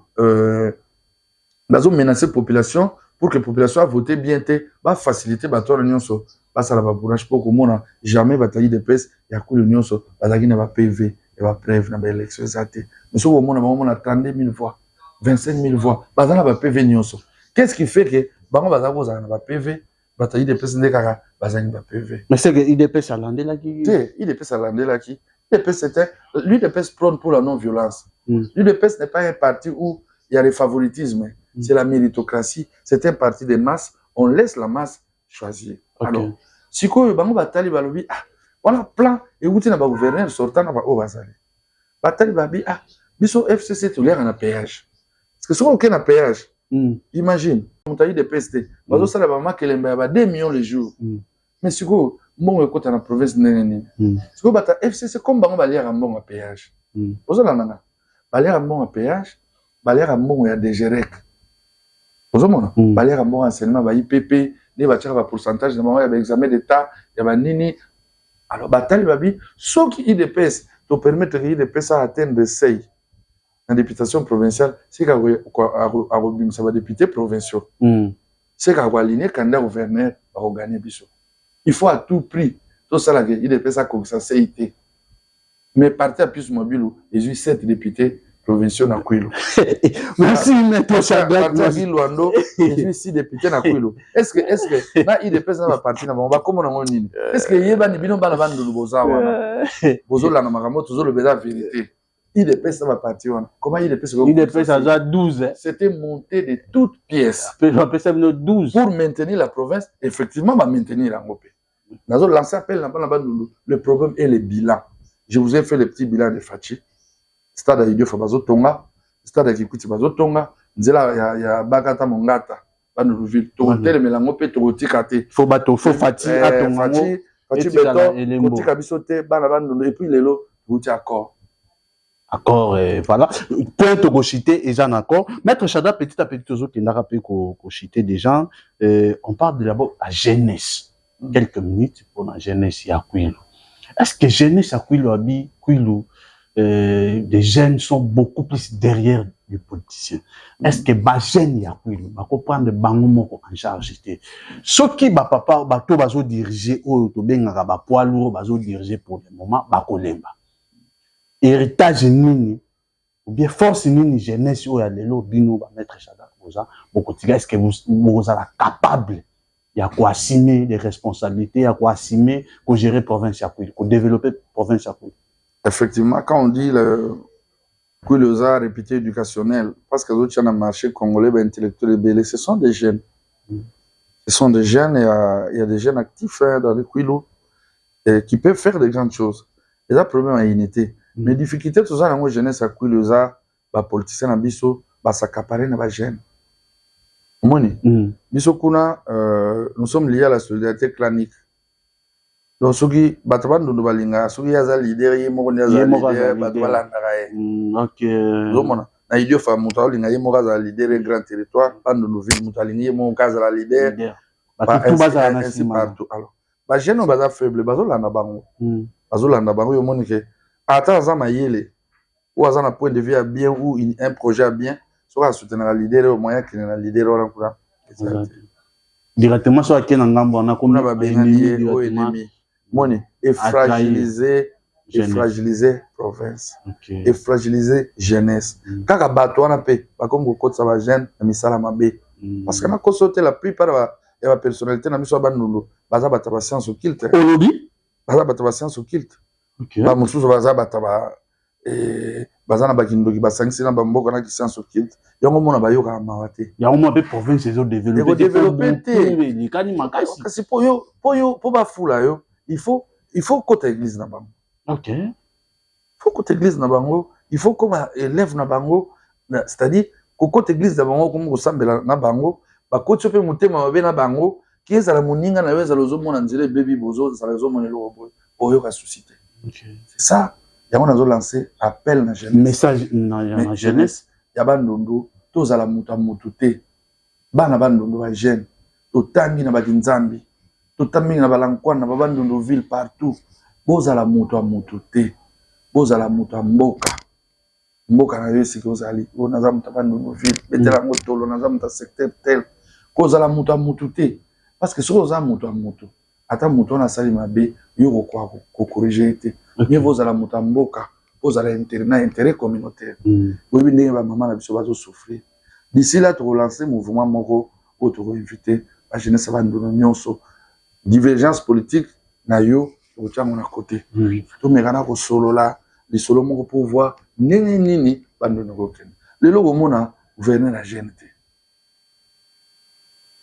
bazo menacer population pour que population a voté bien te ba faciliter ba tolo nyonso basa la ba bourrage pour komona jamais bataille de presse ya ku nyonso bazaki na ba PV et ba preuve na ba élection zate mais soko mona 32 000 voix 25 000 voix bazana ba PV nyonso qu'est-ce qui fait que bango bazako za na ba PV bataille de presse ndekaka bazani ba PV mais c'est que IDPS a landé là qui IDPS a landé là qui l'UDPS c'était l'UDPS prône pour la non-violence. L'UDPS n'est pas un parti où il y a le favoritisme, c'est la méritocratie, c'est un parti de masse, on laisse la masse choisir. Okay. Alors, si quoi bango batali balobi on a plan et outi na ba gouverneur sortant na ba o bazali. Batali babi biso FCC to l'air en péage. Parce que si on a péage, imagine, on t'a eu des PST, bazo sala ba makelemba ba 2 millions le jour. Mais si quoi bon écoute dans la province nene si ko bata FCC comme bango baliera bon à péage ozala nana baliera bon à péage baliera bon ya DGREC ozomona baliera bon enseignement ba IPP ne ba tira ba pourcentage de bango ya examen d'état ya ba nini alors batali babi soki IDPS to permettre que IDPS à atteindre seuil en députation provinciale c'est ka ça va député provinciaux c'est ka aligner candidat gouverneur ba gagner biso. Il faut à tout prix, tout ça, il est ça comme ça, c'est été. Mais parti à plus mobile, ils ont 7 députés provinciaux dans Kouilou. Merci, maître Chagrin. Parti à Luando, ils ont 6 députés dans Kouilou. Est-ce que, là, il est présent dans la partie, on va comment on dit? Est-ce que, il y a des bino dans la bande de Boza, Bozo, la Namaramo, toujours le béda vérité. Il est présent dans la partie, comment il est présent? Il est présent à 12. C'était monté de toutes pièces. On 12. Pour maintenir la province, effectivement, va maintenir la Ngopé. Nous avons lancé appel le problème est le bilan. Je vous ai fait le petit bilan de Fachi. Stade Aïdio Fabazo Tonga, Stade Kikuti Bazo Tonga, Nzela ya Bagata Mongata, Banouville, Torontel, Melangope, Torotikate. Faut bateau, faut Fachi, Fachi Beto, Kotika Bisote, Banaban, et puis Lelo, vous êtes accord. Accord, voilà. Point Togochité et Jean accord. Maître Chada, petit à petit, toujours qui n'a rappelé Kochité des gens, on parle d'abord à jeunesse. Quelques minutes pour la jeunesse à Kouilou. Est-ce que jeunesse à Kouilou, des jeunes sont beaucoup plus derrière les politiciens? Est-ce que ma jeune à Kouilou, ma comprendre bango en charge? Ce qui ba papa, ba to bazo diriger ou to benga ba poids lourd bazo diriger pour le moment, ba kolemba. Héritage nini ou bien force nini jeunesse ou ya lelo bino ba mettre Chada Boza, beaucoup de est-ce que vous êtes capable? Il y a quoi assumer des responsabilités, il y a quoi assumer pour gérer province à Kouilou, pour développer province à Kouilou. Effectivement, quand on dit le Kouilou a répété éducationnel, parce que d'autres dans le marché congolais, intellectuels, ce sont des jeunes. Ce sont des jeunes, il y a des jeunes actifs dans le Kouilou qui peuvent faire de grandes choses. Il y a des problèmes à unité. Mais difficulté, tout ça, dans la jeunesse à Kouilou, les politiciens à Bisso, s'accaparer dans les jeunes. Nous sommes liés à la solidarité clanique. Donc, ceux qui battent nous balinga, ceux qui ont leader, ils ont leader, ok. Na idio fa muta linga yemo kaza leader un grand territoire, pas nous ville muta linga yemo kaza leader. Tout baza na partout. Alors, ba jeune baza faible, bazo landa bango. Bazo landa bango yo monike. Attends ça mayele. Ou à un point de vue à bien ou un projet à bien. Soit soutenir la leader au moyen qu'il y a un leader au courant. Directement sur laquelle on a comme ennemi. Moni et fragiliser province. Et fragiliser jeunesse. Quand on bat on a paix, pas comme beaucoup de ça jeune, misala mabé. Parce que na consulté la plupart de la personnalité na miso banulu, baza bataba science au kilt. Olobi? Baza bataba science au kilt. OK. Ba mususu baza bataba bazana bakindoki basangisi na bamboko na kisanso kit yango mona bayoka mawate yango mo be province ezo développer ni kani makasi kasi po ba fula yo il faut côté église na bango. OK. Faut côté église na bango, il faut comme élève na bango, c'est-à-dire côté église na bango comme osambela na bango ba côté pe mutema mabe na bango qui est la moninga na weza lozo mona nzile baby bozo ça lozo mona lo boyo ka susciter. OK. C'est ça. Il y a lancé appel na jeunesse. Message na jeunesse. Il y a bandondo, tous à la mutamutute. Bana bandondo ba jeune. To tangi na badinzambi. totambi na balankwana na babandondo ville partout bozala moto a moto te bozala moto a mboka mboka na yo siki ozali o naza moto abandondo ville betela ngo tolo naza moto secteur tel kozala moto a moto te parce que soki oza moto a moto ata moto wana asali mabe yo kokwa kokorige te mieux bozala moto a mboka bozala intérêt communautaire boyebi ndenge bamama na biso bazosouffrir d'ici là tokolancer mouvement moko oyo tokoinvite bajeunesse bandono nyonso divergence politique na yo tokotiango na côté tomekana kosolola lisolo moko pour voir ndenge nini bandono kokende lelo komona gouverneur na jeune te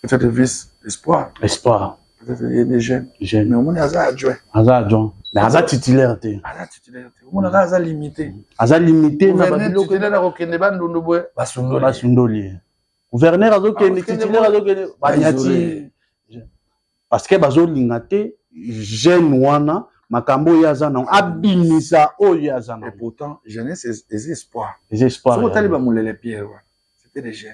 peut-être vice espoir peut-être des jeunes mais omoni aza adjoint mais aza titulaire te omona ka aza limité gouverneur titulaire akokende bandondo boye basundoli gouverneur azokende titulaire azokende banyati parce que bazolinga te jeune wana makambo oyo aza nango abimisa oyo aza nango et pourtant jeunesse des espoirs soki otali bamolele pierre wana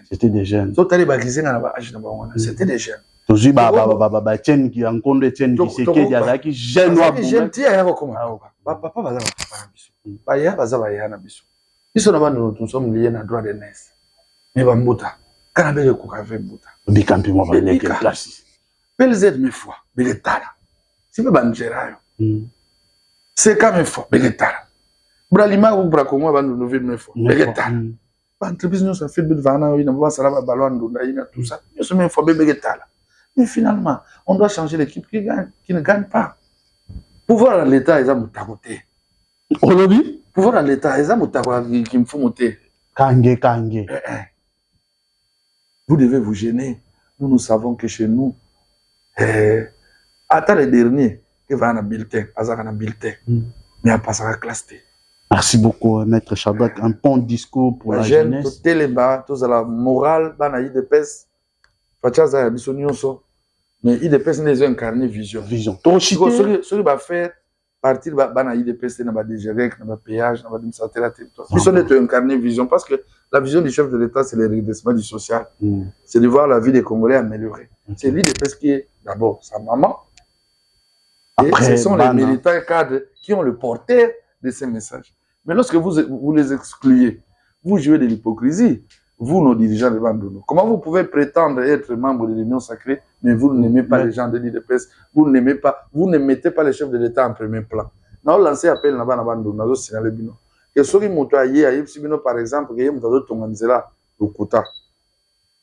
c'était des jeunes soki otali bakizenga na baage na bango wana c'était des jeunes tozwi batienne ki yankondo etienne kisekedi azalaki jeune ti aya kokoma bapapa baza bapapa na biso baya baza baya na biso biso na bandono nous sommes liés na droit de naissance mais bambuta kana bele kokave mbuta bikampi mo baleke place PLZ mes fois beletala si pe banjerayo c'est quand même fort beletala bralima ou brakongo bandono ville mes fois beletala entreprise nous ça fait de vana oui na ba sala ba balon ndunda ina tout ça nous sommes fois beletala mais finalement on doit changer l'équipe qui ne gagne pas pouvoir à l'état ils ont mutakoté olobi pouvoir à l'état ils ont mutakoté qui me font monter kange vous devez vous gêner nous savons que chez nous attends les derniers qui va en bulletin azaka na bulletin mais à passer à classe T. Merci beaucoup maître Shadrack, un bon discours pour la jeunesse toteleba tozala morale bana IDPS fachaza ya biso nyonso mais IDPS ne incarné vision ceux va faire partir bana IDPS na ba DGREC na ba péage na ba administrateur à territoire biso ne incarné vision parce que la vision du chef de l'État c'est le redressement du social c'est de voir la vie des Congolais améliorée c'est l'IDPS qui est d'abord sa maman et après, ce sont les militants cadres qui ont le porteur de ces messages mais lorsque vous les excluez vous jouez de l'hypocrisie. Vous, nos dirigeants de Bandono, comment vous pouvez prétendre être membre de l'Union sacrée, mais vous n'aimez pas les gens de l'IDPS, vous ne mettez pas les chefs de l'État en premier plan. Nous avons lancé appel à Bandono, nous avons signalé Bino. Que ce qui est par exemple, que nous Tonganzela, le Kouta.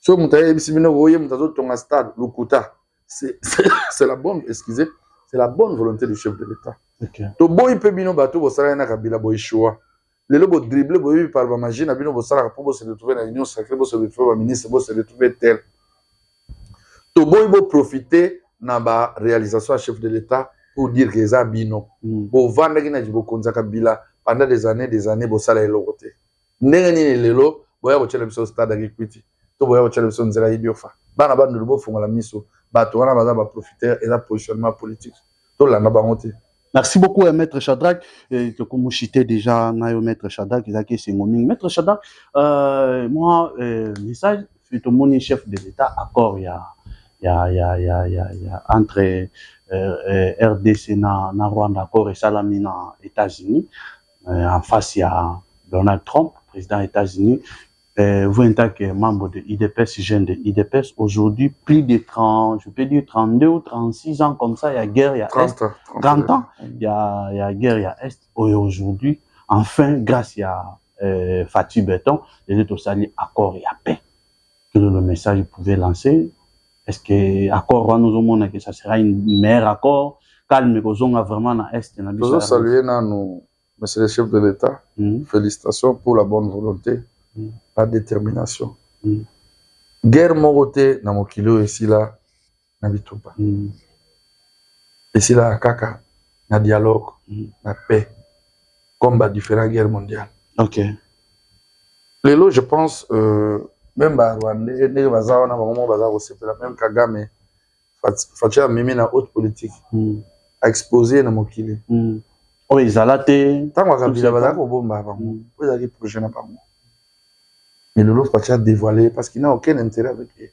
Ce qui est stade, le Kouta. C'est la bonne, excusez, c'est la bonne volonté du chef de l'État. To boy pe bino bato bo sala na kabila boy choix. Les lobos dribblés, boy par ma magie, na bino bo sala pour se retrouver dans l'union sacrée, bo se retrouver ministre, bo se retrouver tel. To boy bo profiter na ba réalisation à chef de l'État pour dire que ça bino. Bo vendre ki na jibo konza kabila pendant des années bo sala elokote. Ndenge ni lelo boya bo chele biso stade agikuiti. To boya bo chele biso nzela idiofa. Bana bandu bo fungola miso. Bato wana baza ba profiter et la positionnement politique. To la na bangote. Merci beaucoup, Maître Shadrack. Comme vous citez déjà, Maître Shadrack, Maître Shadrack, moi, message, c'est tout mon chef de l'État, accord, il y a entre RDC na Rwanda, accord et Salami na États-Unis. En face, il y a Donald Trump, président des États-Unis. Vous, en tant que membre de IDPS, jeune de IDPS, aujourd'hui, plus de 30, je peux dire 32 ou 36 ans comme ça, il y a guerre, il y a 30 ans, il y a guerre, il y a Est. Et aujourd'hui, enfin, grâce à Fatih Béton, les autres s'allient accord et à paix. Quel est le message que vous pouvez lancer? Est-ce que accord, nous avons que ça sera un meilleur accord? Calme, que nous vraiment dans Est. Nous allons saluer monsieur le chef de l'État. Félicitations pour la bonne volonté. La détermination. Guerre morote na mokilo esila na bituba. Esila kaka na dialogue, na paix, combat différentes guerres mondiales. Ok. Lelo, je pense, même Rwandais, même Kagame, Fatia Mimi na haute politique, a exposé na mokili. Oh, ils allaient. Tant que Kabila bazaka bomba bango, vous avez projet na bango. Mais le lot Fatia a dévoilé parce qu'il n'a aucun intérêt avec eux.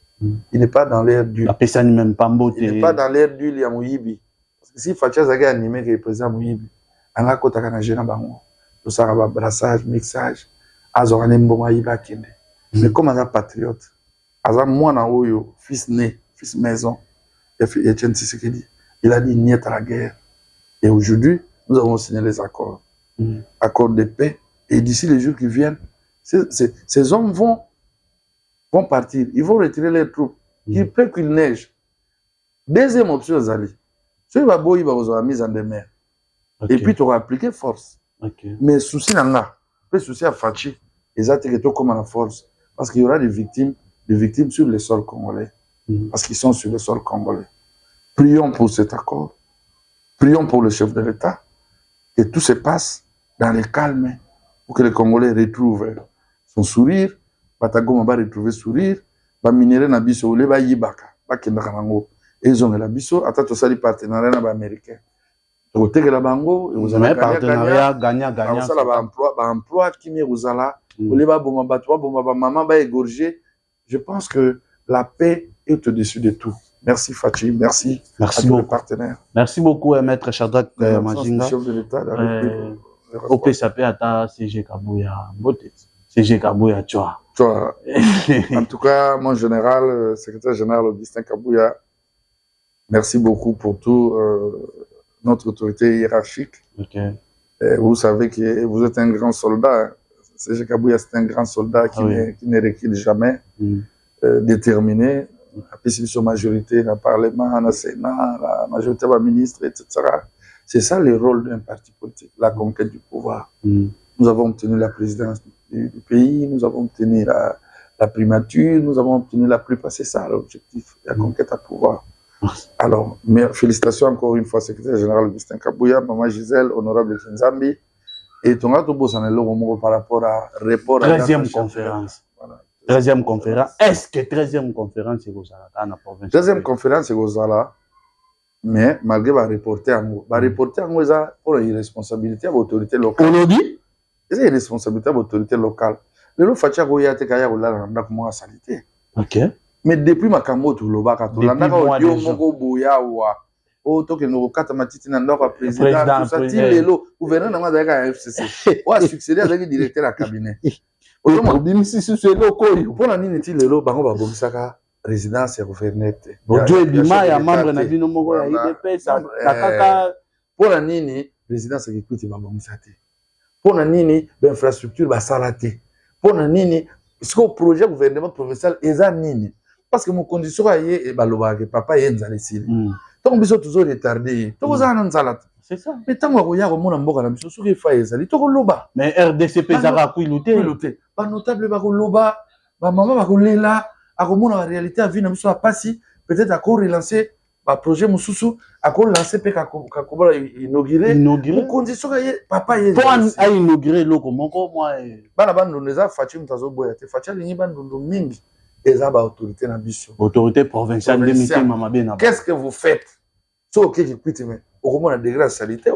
Il n'est pas dans l'air d'huile. La personne même pas beauté. Il n'est pas dans l'air d'huile, il y a Mouyibi. Parce que si Fatia Zaga animé qui est président Mouyibi, on a côté kana gêna bango. Tout ça va brassage, mixage. Azorane mboma iba kende. Mais comme un patriote, Azam moi na oyo, fils né, fils maison, Etienne Tshisekedi, il a dit niet à la guerre. Et aujourd'hui, nous avons signé les accords. Accords de paix. Et d'ici les jours qui viennent, ces hommes vont partir. Ils vont retirer les troupes. Il peut qu'il neige. Deuxième option, Zali. Ceux qui vont avoir mise en demeure. Et puis, tu auras appliqué force. Mais souci n'a pas. Souci à Fachi. Ils ont comme en force. Parce qu'il y aura des victimes sur le sol congolais. Parce qu'ils sont sur le sol congolais. Prions pour cet accord. Prions pour le chef de l'État. Que tout se passe dans le calme. Pour que les Congolais retrouvent son sourire. Batagoma va retrouver sourire. Va minérer na biso. Ole va yibaka. Va kendaka nango. Et ils ont la biso. Ata to sali partenariat na ba américain. To teke la bango. Et vous allez partenariat gagnant. Ça là ba emploi qui me vous allez. Ole va bomba batwa bomba ba maman va égorger. Je pense que la paix est au-dessus de tout. Merci Fachi, merci à tous les partenaires. Merci beaucoup, Maître Shadrack Majinga. Chef de l'État. Au PSAP, à CG Kabouya, CG Kabouya, tu vois. En tout cas, mon général, secrétaire général Augustin Kabouya, merci beaucoup pour tout notre autorité hiérarchique. Vous savez que vous êtes un grand soldat. CG Kabouya, c'est un grand soldat qui ne recule jamais, déterminé. La sur majorité dans le Parlement, dans le Sénat, la majorité des ministres, etc. C'est ça le rôle d'un parti politique, la conquête du pouvoir. Nous avons obtenu la présidence du pays, nous avons obtenu la primature, nous avons obtenu la plupart. C'est ça l'objectif, la conquête à pouvoir. Alors, félicitations encore une fois, secrétaire général Augustin Kabouya, Maman Gisèle, honorable Kinzambi, et ton gars, par rapport à report à 13e conférence. Voilà. 13e conférence. Est-ce que 13e conférence c'est Gozala dans la province? 13e conférence c'est Gozala, mais malgré va reporter en haut. Va reporter en haut, ça pour la responsabilité de l'autorité locale. On dit? C'est une responsabilité de l'autorité locale. Le lot fatia goya te kaya gola na ndako salité. OK. Mais depuis ma kambo to lobaka to la ndaka odio moko boya wa. O to ke no kata matiti na ndako président tout ça ti lelo gouverneur na ngada ka FCC. O a succédé à le directeur à cabinet. Pour nini ti lelo bango babongisaka résidence ya gouverneur te. Bojo ebima ya membre na bino moko ya IDPS kaka pour nini résidence ki kuti babongisa te. Pour nini infrastructure basala te. Pour nini ce que projet gouvernement provincial eza nini parce que mon condition aye e baloba ke papa yenza lesile. Donc biso toujours retardé. To za na nzala. C'est ça. Mais tant qu'on a mon mboka na biso soki fa ezali to loba. Mais RDC pezara ku iluté. Ba notable ba loba, ba maman ba lela, a komona la réalité a vie na biso a passi, peut-être à ko relancer ba projet mususu, à ko lancer pe ka kobola inaugurer. Pour condition que papa yé. Pour a inaugurer loko moko moi. Bana bando neza fachi mtazo boya te, fachi lingi bando mingi eza ba autorité na biso. Autorité provinciale de miti mama bena. Qu'est-ce que vous faites? So OK qui quitte mais au moins la degré salité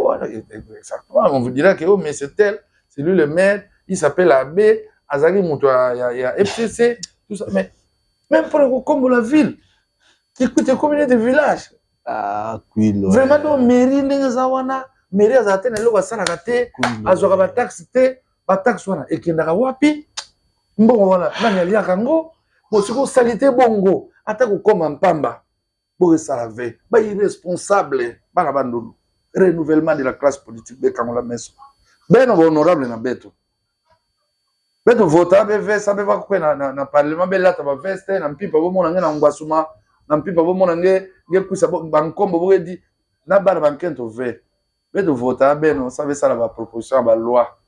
exactement on vous dira que oh mais c'est tel, c'est lui le maire, il s'appelle Abbé, Azari Mouto il y a FCC tout ça mais même pour comme la ville qui écoute combien de villages vraiment donc mairie n'ezawana mairie azatene loko salaka te azoka ba taxe wana ekendaka wapi mbongo wana nani aliaka ngo bosiko salité bongo atako koma mpamba pour salver ba irresponsable bana bandulu renouvellement de la classe politique de Kangola Meso ben honorable na beto vota be vesa be va ko na parlement be lata ba veste na mpipa bo mona ngena ngwasuma na mpipa bo mona nge kuisa bankombo bo di na bana bankento ve beto vota be no ça veut ça la proposition ba loi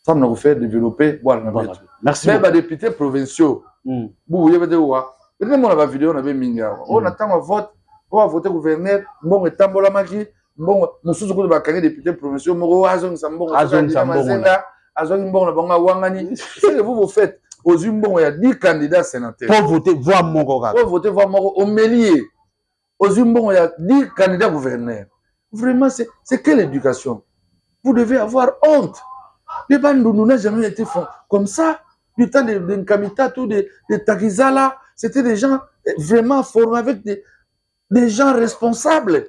ça nous fait développer voilà na beto merci ba députés provinciaux bu yebe de wa peut-être mon la vidéo na be minga on attend un vote pour voter gouverneur mbongo etambola maki mbongo mususu ko ba kanga députés provinciaux moko azong sambongo azong mbongo na bango wangani c'est que vous faites aux mbongo il y a 10 candidats sénateurs pour voter voir moko au milieu aux mbongo il y a 10 candidats gouverneurs vraiment c'est quelle éducation vous devez avoir honte les bandes n'a jamais été fait comme ça du temps de Nkamita tout de Takizala c'était des gens vraiment formés avec des gens responsables.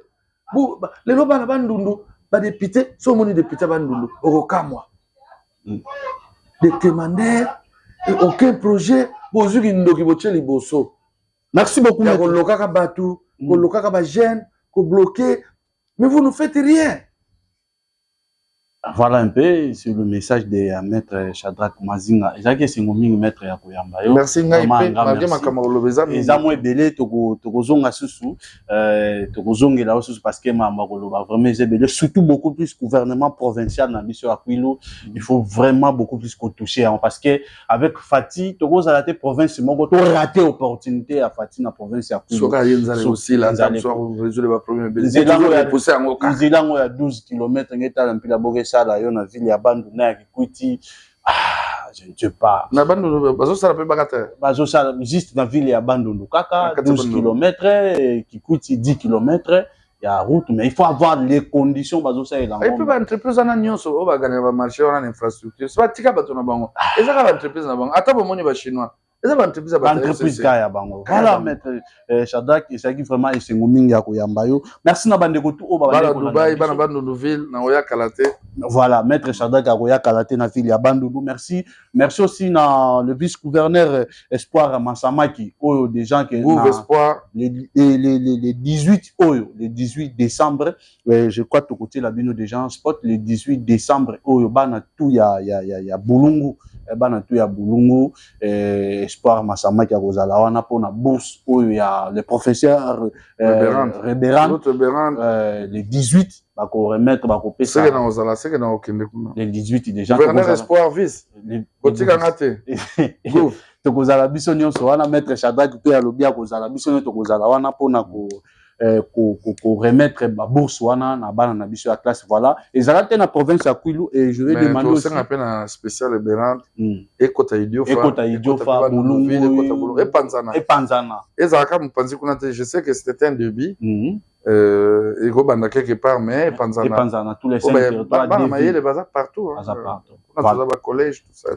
Les gens bandundu, les députés, sont mon député bandundu, au Kamwa. Des témoignages, aucun projet, merci beaucoup. Mais vous ne faites rien. Voilà un peu sur le message de Maître Shadrack Mazinga. C'est mon maître ya koyamba yo. Merci ngai malgré ma camarade bezami. Ezamo ebele tokozonga susu tokozongela susu parce que mama koloba vraiment ezebele surtout beaucoup plus gouvernement provincial na biso Kwilu. Il faut vraiment beaucoup plus qu'on toucher parce que avec Fati tokozala te province moko to rater opportunité à Fati na province ya Kwilu. Soka yenzale aussi là pour résoudre les problèmes belé. Nzelango ya 12 km ngeta mpila bogesa la yo na ville ya Bandu na Kikwiti. Je ne sais pas. Na Bandundu bazo sala pe bakata. Bazo sala juste na ville ya Bandundu kaka 12 km Kikwiti 10 km ya route mais il faut avoir les conditions bazo sala la. Et puis ba entreprise na nyonso o ba gagner ba marché on a infrastructure. C'est pas tika bato na bango. Eza ka ba entreprise na bango. Ata bomoni ba chinois. Eza ba entreprise kaya bango. Voilà maître Shadrack ezaki vraiment esengo mingi ya koyamba yo. Merci na bandeko tout o ba bandeko Dubai bana Bandundu ville na oya Kalate. Voilà maître Shadrack akoya Kalate na ville ya Bandundu. Merci aussi na le vice-gouverneur Espoir Masamaki oyo des gens qui Espoir les 18 oyo le 18 décembre je crois to côté la bino des gens spot le 18 décembre oyo bana tout ya Bulungu bana tout ya Bulungu Espoir Masamaki ya kozala wana pona bourse oyo ya le professeur Réberand le 18 bako remettre bako pesa c'est que dans ozala c'est que dans okende kuna le 18 déjà gouverneur Espoir vice kotika ngate tokozala biso nyonso wana maître Shadrack to ya lobia kozala biso nyonso tokozala wana pona ko remettre ba bourse wana na bana na biso ya classe voilà et zalate na province ya Kwilu et je vais demander aussi un appel à spécial Berand et Kota Idiofa Bulungu et Panzana et zaka mpanzi kuna te je sais que c'était un débit et go banda quelque part mais Panzana tous les 5 territoires mais il est bazar partout on a ba collège tout ça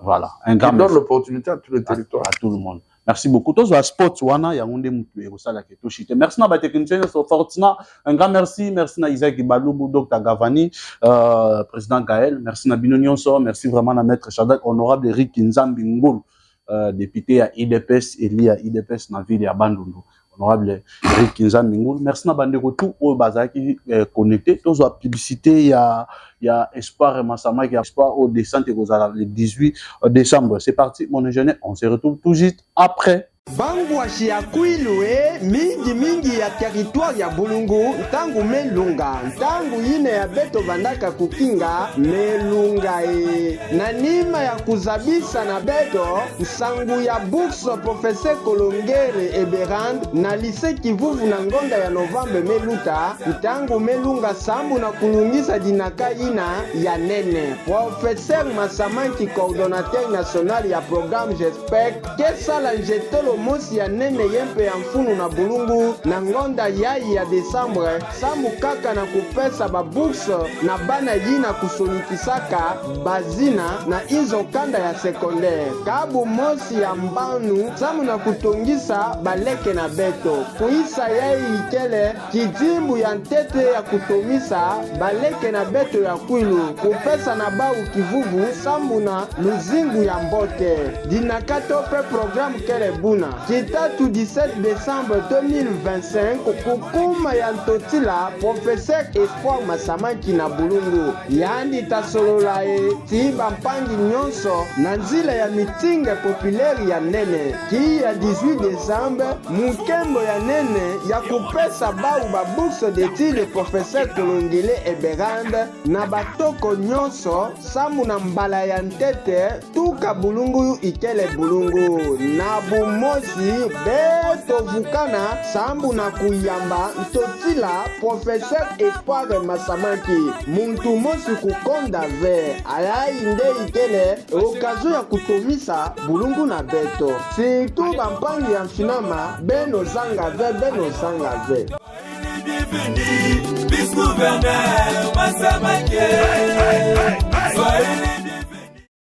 voilà un grand donne l'opportunité à tous les territoires à tout le monde. Merci beaucoup. Tous les sports wana ya ngonde mutu e kosala ke to chite. Merci na ba technicien so Fortuna. Un grand merci na Isaac Balubu, Dr Gavani, président Gaël. Merci na Bino Nyonso, merci vraiment na maître Shadrack honorable Eric Nzambi Ngulu, député à IDPS et à IDPS na ville ya Bandundu. Honorable Eric Nzambi Ngulu. Merci na bandeko tout au bazaki connecté. Tous la publicité ya Espoir Masama qui a Espoir au descente le 18 décembre. C'est parti mon ingénieur, on se retrouve tout juste après. Bangwashi ya Kwilu mingi ya territoire ya Bulungu ntangu melunga ntangu yine ya beto bandaka kukinga melunga na nima ya kuzabisa na beto nsangu ya bourse professeur Kolongere Eberand na lycée Kivuvu na ngonda ya Novembre meluta ntangu melunga sambu na kulungisa dinaka ina ya nene professeur Masamanki coordonnateur national ya programme j'espère kesala njetolo mosi ya nene yempe ya mfunu na Bulungu na ngonda yai ya Desembre samu kaka na kupesa babourse na bana yina kusonikisaka bazina na izo kanda ya secondaire kabu mosi ya mbanu samu na kutongisa baleke na beto kuisa yai ikele kijimbu ya ntete ya kutomisa baleke na beto ya Kwilu kupesa na bau Kivuvu sambu na luzingu ya mbote dinakato pe programme kele buna Kitatu 17 décembre 2025 kukuma ya ntotila professeur Espoir Masamaki na Bulungu yandi tasolola tiba mpangi nyonso na nzila ya mitinge populaire ya nene ki ya 18 décembre mukembo ya nene ya kupesa bau ba bourse d'études professeur Kolongele Eberand na batoko nyonso samu na mbala ya ntete tuka Bulungu ikele Bulungu na bumosi beto vukana sambu na kuyamba ntotila professeur Espoir Masamaki muntu mosi kukonda ve alayi nde ikele okazo ya kutomisa Bulungu na beto surtout bampangi ya mfinama beno zanga ve Vice-gouverneur Masamaki